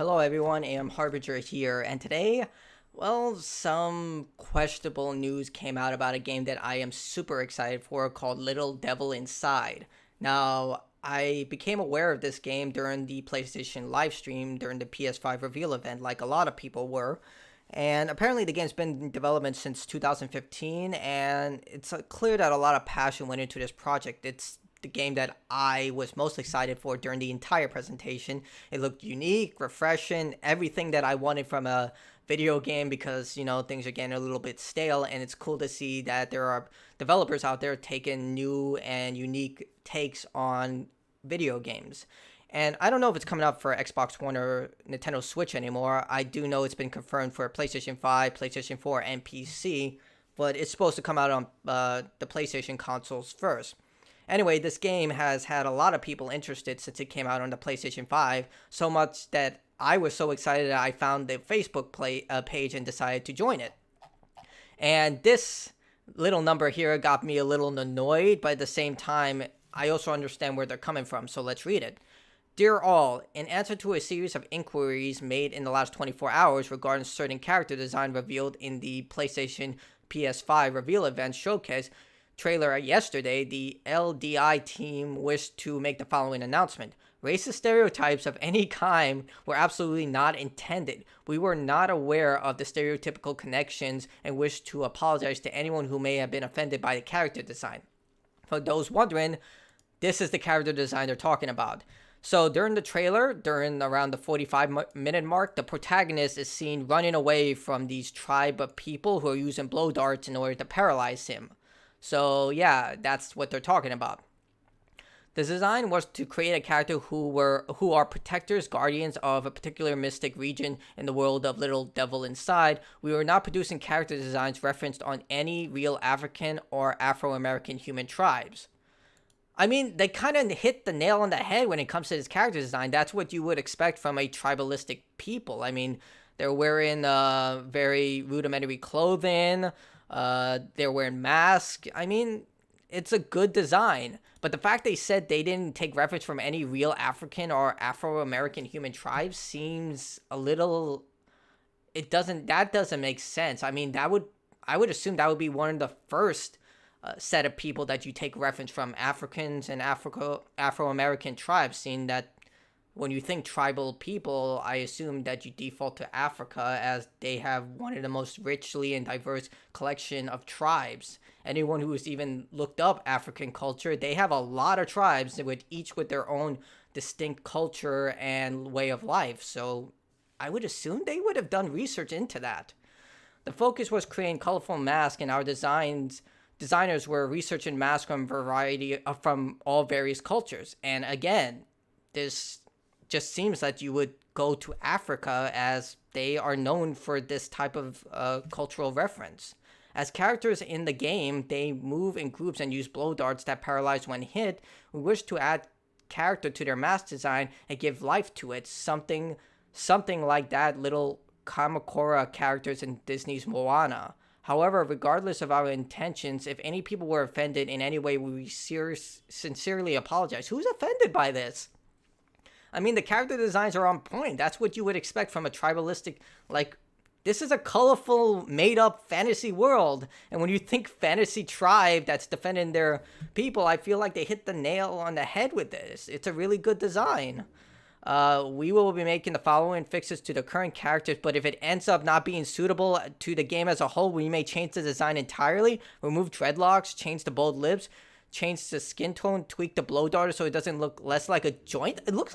Hello everyone, I am Harbinger here, and today, well, some questionable news came out about a game that I am super excited for called Little Devil Inside. Now, I became aware of this game during the PlayStation livestream during the PS5 reveal event, like a lot of people were. And apparently, the game's been in development since 2015, and it's clear that a lot of passion went into this project. It's the game that I was most excited for during the entire presentation. It looked unique, refreshing, everything that I wanted from a video game because, things are getting a little bit stale, and it's cool to see that there are developers out there taking new and unique takes on video games. And I don't know if it's coming out for Xbox One or Nintendo Switch anymore. I do know it's been confirmed for PlayStation 5, PlayStation 4, and PC, but it's supposed to come out on the PlayStation consoles first. Anyway, this game has had a lot of people interested since it came out on the PlayStation 5, so much that I was so excited that I found the Facebook page and decided to join it. And this little number here got me a little annoyed, but at the same time, I also understand where they're coming from, so let's read it. Dear all, in answer to a series of inquiries made in the last 24 hours regarding certain character design revealed in the PlayStation PS5 reveal event showcase trailer yesterday, the LDI team wished to make the following announcement. Racist stereotypes of any kind were absolutely not intended. We were not aware of the stereotypical connections and wish to apologize to anyone who may have been offended by the character design. For those wondering, this is the character design they're talking about. So during the trailer, during around the 45-minute mark, the protagonist is seen running away from these tribe of people who are using blow darts in order to paralyze him. So yeah, that's what they're talking about. The design was to create a character who are protectors, guardians of a particular mystic region in the world of Little Devil Inside. We were not producing character designs referenced on any real African or Afro-American human tribes. I mean, they kind of hit the nail on the head when it comes to this character design. That's what you would expect from a tribalistic people. I mean, they're wearing very rudimentary clothing. They're wearing masks. I mean, it's a good design. But the fact they said they didn't take reference from any real African or Afro-American human tribes seems a little... That doesn't make sense. I mean, I would assume that would be one of the first set of people that you take reference from, Africans and Afro-American tribes, seeing that when you think tribal people, I assume that you default to Africa as they have one of the most richly and diverse collection of tribes. Anyone who has even looked up African culture, they have a lot of tribes with each with their own distinct culture and way of life. So I would assume they would have done research into that. The focus was creating colorful masks, and our designers were researching masks from all various cultures. And again, this just seems that you would go to Africa as they are known for this type of cultural reference. As characters in the game, they move in groups and use blow darts that paralyze when hit. We wish to add character to their mask design and give life to it, something like that little Kamakura characters in Disney's Moana. However, regardless of our intentions, if any people were offended in any way, we sincerely apologize. Who's offended by this? I mean, the character designs are on point. That's what you would expect from a tribalistic, this is a colorful, made-up fantasy world. And when you think fantasy tribe that's defending their people, I feel like they hit the nail on the head with this. It's a really good design. We will be making the following fixes to the current characters, but if it ends up not being suitable to the game as a whole, we may change the design entirely, remove dreadlocks, change the bold lips, change the skin tone, tweak the blow dart so it doesn't look less like a joint. It looks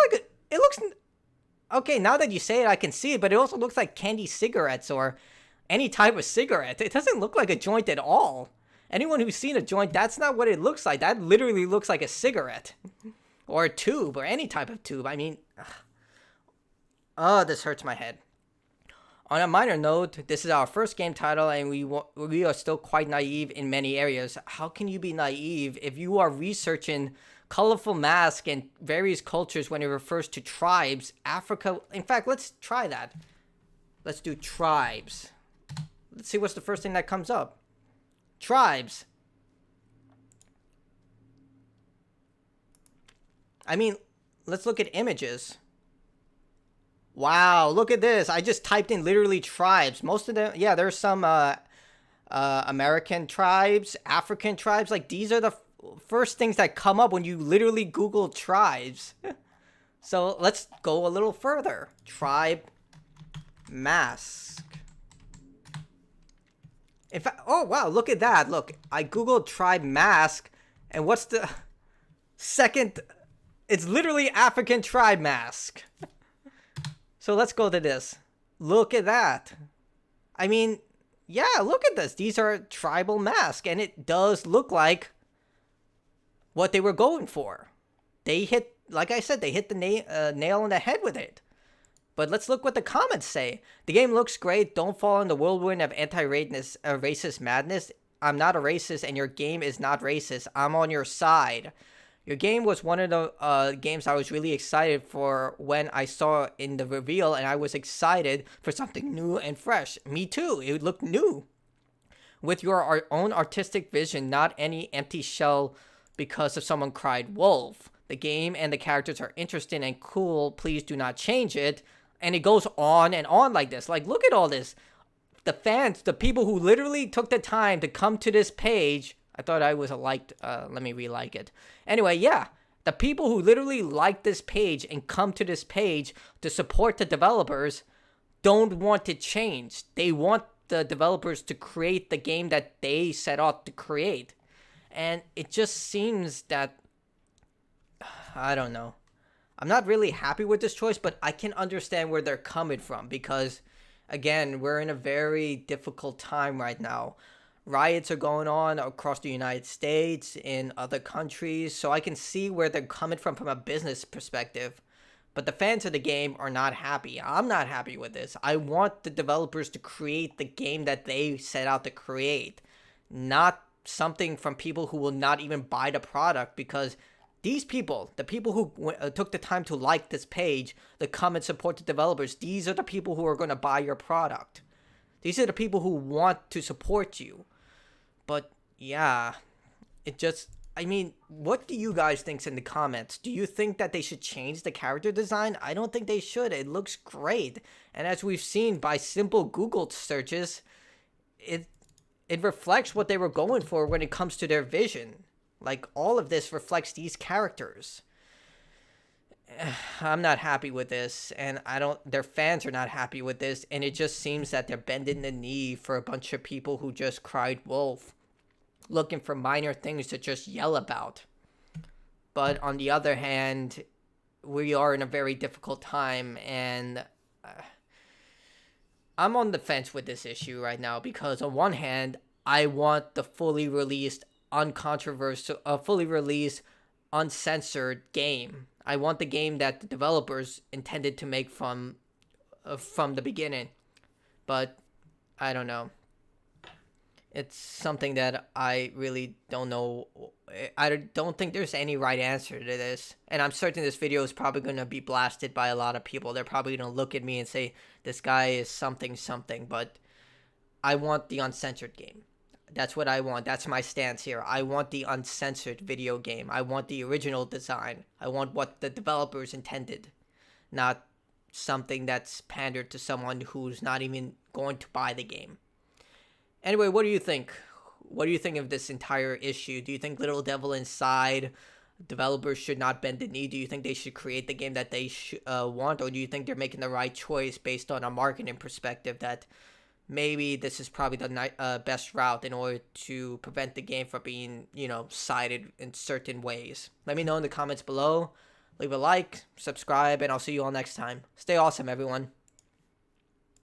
okay, now that you say it, I can see it, but it also looks like candy cigarettes or any type of cigarette. It doesn't look like a joint at all. Anyone who's seen a joint, that's not what it looks like. That literally looks like a cigarette. Or a tube, or any type of tube. I mean, this hurts my head. On a minor note, this is our first game title, and we are still quite naive in many areas. How can you be naive if you are researching colorful masks and various cultures when it refers to tribes, Africa? In fact, let's try that. Let's do tribes. Let's see what's the first thing that comes up. Tribes. I mean, let's look at images. Wow, look at this. I just typed in literally tribes. Most of them, yeah, there's some American tribes, African tribes. Like, these are the first things that come up when you literally Google tribes. So let's go a little further. Tribe mask. In fact, oh wow, look at that. Look, I Googled tribe mask, and what's the second? It's literally African tribe mask. So let's go to this. Look at that. I mean, yeah, look at this. These are tribal masks, and it does look like what they were going for. They hit, like I said, they hit the nail on the head with it. But let's look what the comments say. The game looks great. Don't fall in the whirlwind of anti-racist madness. I'm not a racist, and your game is not racist. I'm on your side. Your game was one of the games I was really excited for when I saw in the reveal, and I was excited for something new and fresh. Me too. It looked new. With your own artistic vision, not any empty shell because of someone cried wolf. The game and the characters are interesting and cool. Please do not change it. And it goes on and on like this. Like, look at all this. The fans, the people who literally took the time to come to this page. I thought I was liked. Let me re-like it. Anyway, yeah. The people who literally like this page and come to this page to support the developers don't want to change. They want the developers to create the game that they set out to create. And it just seems that, I don't know. I'm not really happy with this choice, but I can understand where they're coming from because, again, we're in a very difficult time right now. Riots are going on across the United States, in other countries, so I can see where they're coming from a business perspective. But the fans of the game are not happy. I'm not happy with this. I want the developers to create the game that they set out to create, not something from people who will not even buy the product, because these people, the people who took the time to like this page, to come and support the developers, these are the people who are going to buy your product. These are the people who want to support you. But yeah, it just, I mean, what do you guys think in the comments? Do you think that they should change the character design? I don't think they should. It looks great. And as we've seen by simple Google searches, it reflects what they were going for when it comes to their vision. Like, all of this reflects these characters. I'm not happy with this, and their fans are not happy with this, and it just seems that they're bending the knee for a bunch of people who just cried wolf, looking for minor things to just yell about. But on the other hand, we are in a very difficult time, and I'm on the fence with this issue right now, because on one hand, I want the fully released, uncontroversial, fully released, uncensored game. I want the game that the developers intended to make from the beginning. But I don't know. It's something that I really don't know. I don't think there's any right answer to this. And I'm certain this video is probably going to be blasted by a lot of people. They're probably going to look at me and say, this guy is something. But I want the uncensored game. That's what I want. That's my stance here. I want the uncensored video game. I want the original design. I want what the developers intended, not something that's pandered to someone who's not even going to buy the game. Anyway, what do you think? What do you think of this entire issue? Do you think Little Devil Inside developers should not bend the knee? Do you think they should create the game that they want? Or do you think they're making the right choice based on a marketing perspective that maybe this is probably the best route in order to prevent the game from being, cited in certain ways? Let me know in the comments below. Leave a like, subscribe, and I'll see you all next time. Stay awesome, everyone.